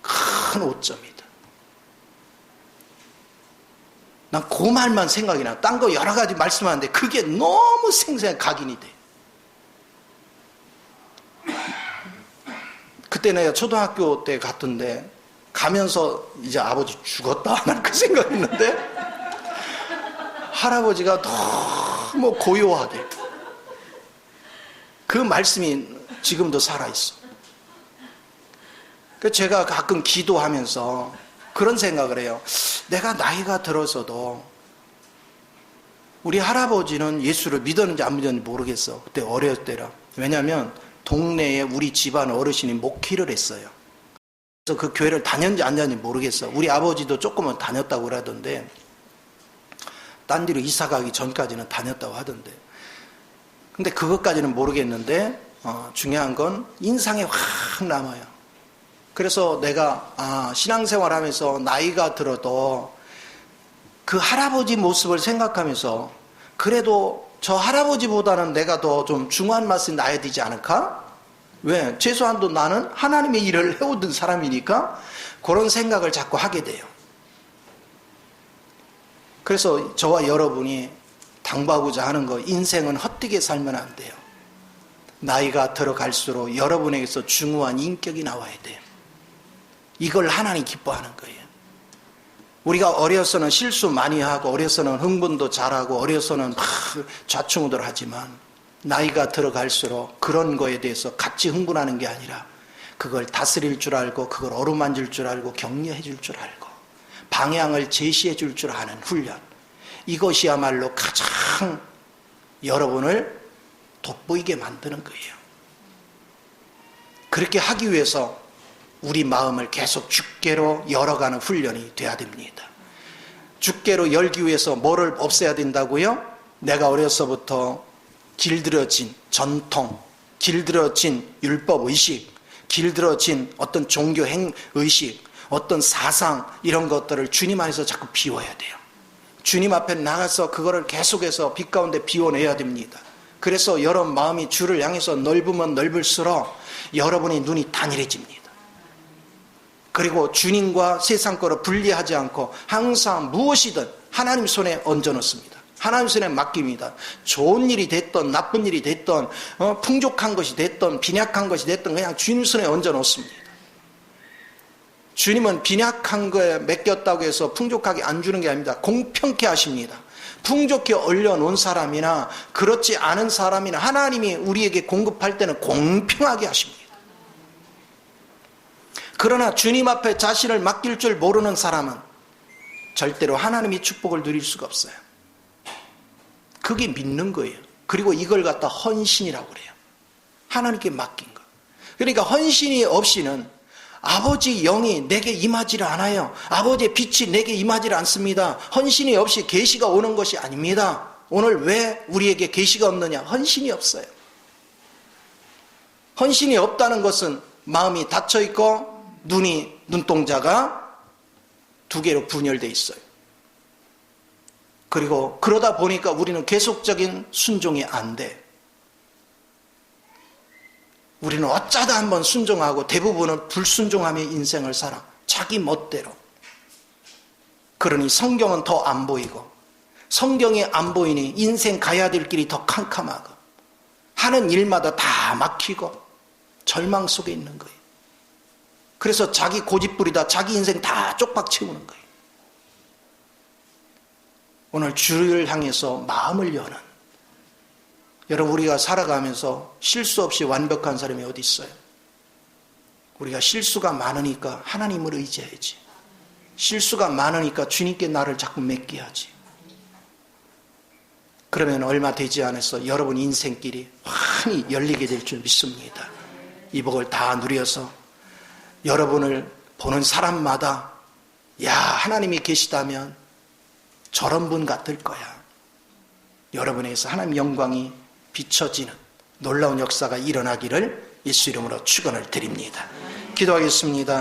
큰 오점이다. 난 그 말만 생각이 나. 딴 거 여러 가지 말씀하는데 그게 너무 생생하게 각인이 돼. 그때 내가 초등학교 때 갔던데 가면서 이제 아버지 죽었다 난 그 생각했는데 할아버지가 너무 고요하게 그 말씀이 지금도 살아있어. 제가 가끔 기도하면서 그런 생각을 해요. 내가 나이가 들어서도 우리 할아버지는 예수를 믿었는지 안 믿었는지 모르겠어. 그때 어렸을 때라. 왜냐하면 동네에 우리 집안 어르신이 목회를 했어요. 그래서 그 교회를 다녔는지 안 다녔는지 모르겠어. 우리 아버지도 조금은 다녔다고 그러던데 딴 데로 이사 가기 전까지는 다녔다고 하던데. 근데 그것까지는 모르겠는데 중요한 건 인상에 확 남아요. 그래서 내가 신앙생활 하면서 나이가 들어도 그 할아버지 모습을 생각하면서 그래도 저 할아버지보다는 내가 더 좀 중한 맛이 나야 되지 않을까? 왜? 최소한도 나는 하나님의 일을 해오던 사람이니까 그런 생각을 자꾸 하게 돼요. 그래서 저와 여러분이 당부하고자 하는 거, 인생은 헛되게 살면 안 돼요. 나이가 들어갈수록 여러분에게서 중후한 인격이 나와야 돼요. 이걸 하나님 기뻐하는 거예요. 우리가 어려서는 실수 많이 하고 어려서는 흥분도 잘하고 어려서는 막 좌충우돌 하지만 나이가 들어갈수록 그런 거에 대해서 같이 흥분하는 게 아니라 그걸 다스릴 줄 알고 그걸 어루만질 줄 알고 격려해 줄 줄 알고 방향을 제시해 줄 줄 아는 훈련, 이것이야말로 가장 여러분을 돋보이게 만드는 거예요. 그렇게 하기 위해서 우리 마음을 계속 주께로 열어가는 훈련이 돼야 됩니다. 주께로 열기 위해서 뭐를 없애야 된다고요? 내가 어려서부터 길들여진 전통, 길들여진 율법의식, 길들여진 어떤 종교 행의식, 어떤 사상, 이런 것들을 주님 안에서 자꾸 비워야 돼요. 주님 앞에 나가서 그거를 계속해서 빛 가운데 비워내야 됩니다. 그래서 여러분 마음이 주를 향해서 넓으면 넓을수록 여러분의 눈이 단일해집니다. 그리고 주님과 세상 거로 분리하지 않고 항상 무엇이든 하나님 손에 얹어놓습니다. 하나님 손에 맡깁니다. 좋은 일이 됐던 나쁜 일이 됐던 풍족한 것이 됐던 빈약한 것이 됐던 그냥 주님 손에 얹어놓습니다. 주님은 빈약한 거에 맡겼다고 해서 풍족하게 안 주는 게 아닙니다. 공평케 하십니다. 풍족히 올려놓은 사람이나 그렇지 않은 사람이나 하나님이 우리에게 공급할 때는 공평하게 하십니다. 그러나 주님 앞에 자신을 맡길 줄 모르는 사람은 절대로 하나님의 축복을 누릴 수가 없어요. 그게 믿는 거예요. 그리고 이걸 갖다 헌신이라고 그래요. 하나님께 맡긴 거. 그러니까 헌신이 없이는 아버지 영이 내게 임하지를 않아요. 아버지의 빛이 내게 임하지를 않습니다. 헌신이 없이 계시가 오는 것이 아닙니다. 오늘 왜 우리에게 계시가 없느냐? 헌신이 없어요. 헌신이 없다는 것은 마음이 닫혀 있고 눈동자가 두 개로 분열되어 있어요. 그리고 그러다 보니까 우리는 계속적인 순종이 안 돼. 우리는 어쩌다 한번 순종하고 대부분은 불순종하며 인생을 살아. 자기 멋대로. 그러니 성경은 더 안 보이고, 성경이 안 보이니 인생 가야 될 길이 더 캄캄하고, 하는 일마다 다 막히고 절망 속에 있는 거예요. 그래서 자기 고집부리다 자기 인생 다 쪽박 채우는 거예요. 오늘 주를 향해서 마음을 여는, 여러분, 우리가 살아가면서 실수 없이 완벽한 사람이 어디 있어요? 우리가 실수가 많으니까 하나님을 의지해야지. 실수가 많으니까 주님께 나를 자꾸 맡겨야지. 그러면 얼마 되지 않아서 여러분 인생길이 환히 열리게 될 줄 믿습니다. 이 복을 다 누려서 여러분을 보는 사람마다, 야, 하나님이 계시다면 저런 분 같을 거야. 여러분에게서 하나님 영광이 비춰지는 놀라운 역사가 일어나기를 예수 이름으로 축원을 드립니다. 기도하겠습니다.